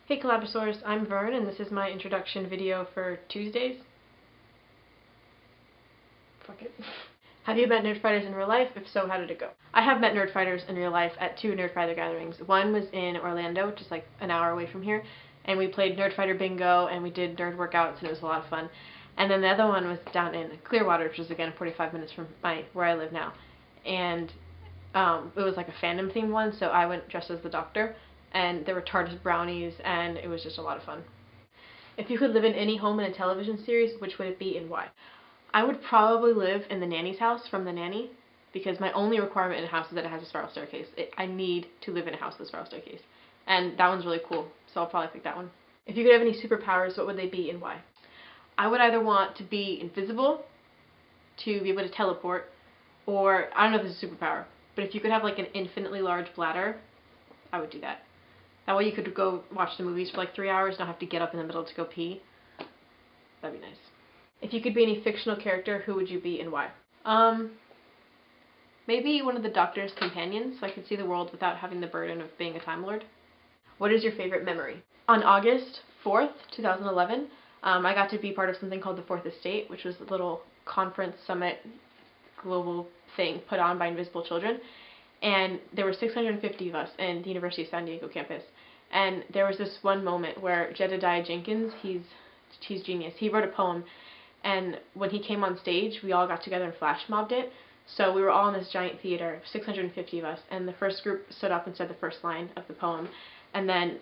Hey Collabosaurs, I'm Vern and this is my introduction video for Tuesdays. Fuck it. Have you met Nerdfighters in real life? If so, how did it go? I have met Nerdfighters in real life at two Nerdfighter gatherings. One was in Orlando, which is like an hour away from here, and we played Nerdfighter bingo and we did nerd workouts and it was a lot of fun. And then the other one was down in Clearwater, which is again 45 minutes from where I live now. And it was like a fandom themed one, so I went dressed as the Doctor. And there were TARDIS brownies, and it was just a lot of fun. If you could live in any home in a television series, which would it be and why? I would probably live in the nanny's house from The Nanny, because my only requirement in a house is that it has a spiral staircase. I need to live in a house with a spiral staircase. And that one's really cool, so I'll probably pick that one. If you could have any superpowers, what would they be and why? I would either want to be invisible, to be able to teleport, or, I don't know if this is a superpower, but if you could have like an infinitely large bladder, I would do that. That way you could go watch the movies for like 3 hours, not have to get up in the middle to go pee. That'd be nice. If you could be any fictional character, who would you be and why? Maybe one of the Doctor's companions, so I could see the world without having the burden of being a Time Lord. What is your favorite memory? On August 4th, 2011, I got to be part of something called the Fourth Estate, which was a little conference summit global thing put on by Invisible Children. And there were 650 of us in the University of San Diego campus. And there was this one moment where Jedediah Jenkins, he's genius, he wrote a poem, and when he came on stage, we all got together and flash mobbed it. So we were all in this giant theater, 650 of us, and the first group stood up and said the first line of the poem. And then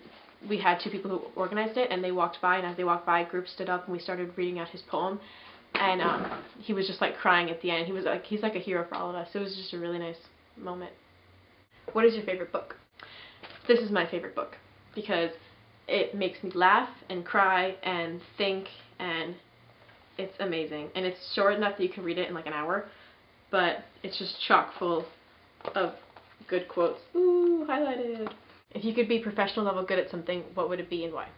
we had two people who organized it, and they walked by, and as they walked by, groups stood up, and we started reading out his poem. And he was just like crying at the end. He's like a hero for all of us. It was just a really nice moment. What is your favorite book? This is my favorite book because it makes me laugh and cry and think, and it's amazing. And it's short enough that you can read it in like an hour, but it's just chock full of good quotes. Ooh, highlighted. If you could be professional level good at something, what would it be and why?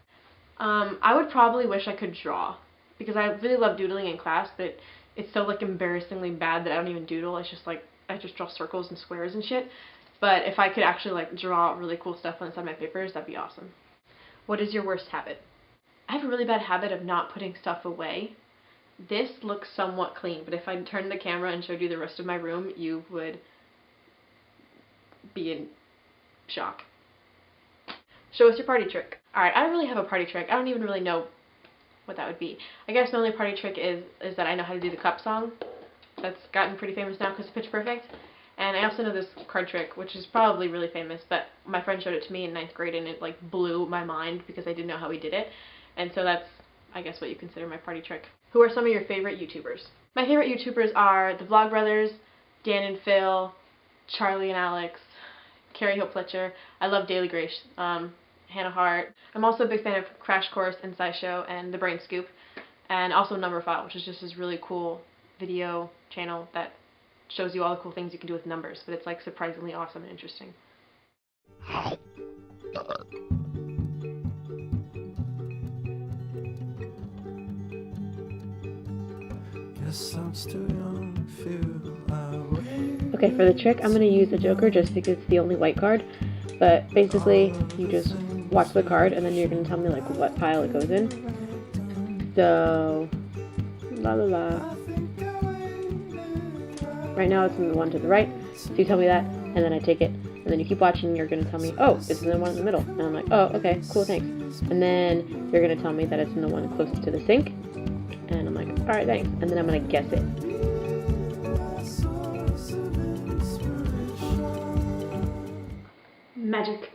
I would probably wish I could draw, because I really love doodling in class, but it's so like embarrassingly bad that I don't even doodle. It's just like I just draw circles and squares and shit. But if I could actually like draw really cool stuff on inside my papers, that'd be awesome. What is your worst habit? I have a really bad habit of not putting stuff away. This looks somewhat clean, but if I turned the camera and showed you the rest of my room, you would be in shock. Show us your party trick. Alright, I don't really have a party trick. I don't even really know what that would be. I guess the only party trick is that I know how to do the cup song. That's gotten pretty famous now because of Pitch Perfect. And I also know this card trick, which is probably really famous, but my friend showed it to me in 9th grade and it like blew my mind because I didn't know how he did it. And so that's, I guess, what you consider my party trick. Who are some of your favorite YouTubers? My favorite YouTubers are the Vlogbrothers, Dan and Phil, Charlie and Alex, Carrie Hope Fletcher. I love Daily Grace, Hannah Hart. I'm also a big fan of Crash Course and SciShow and The Brain Scoop, and also Numberphile, which is just this really cool video channel that shows you all the cool things you can do with numbers, but it's like surprisingly awesome and interesting. Okay, for the trick, I'm going to use a Joker just because it's the only white card, but basically you just watch the card and then you're going to tell me like what pile it goes in. So, la la la. Right now it's in the one to the right, so you tell me that, and then I take it, and then you keep watching and you're going to tell me, oh, it's in the one in the middle. And I'm like, oh, okay, cool, thanks. And then you're going to tell me that it's in the one closest to the sink, and I'm like, alright, thanks. And then I'm going to guess it. Magic.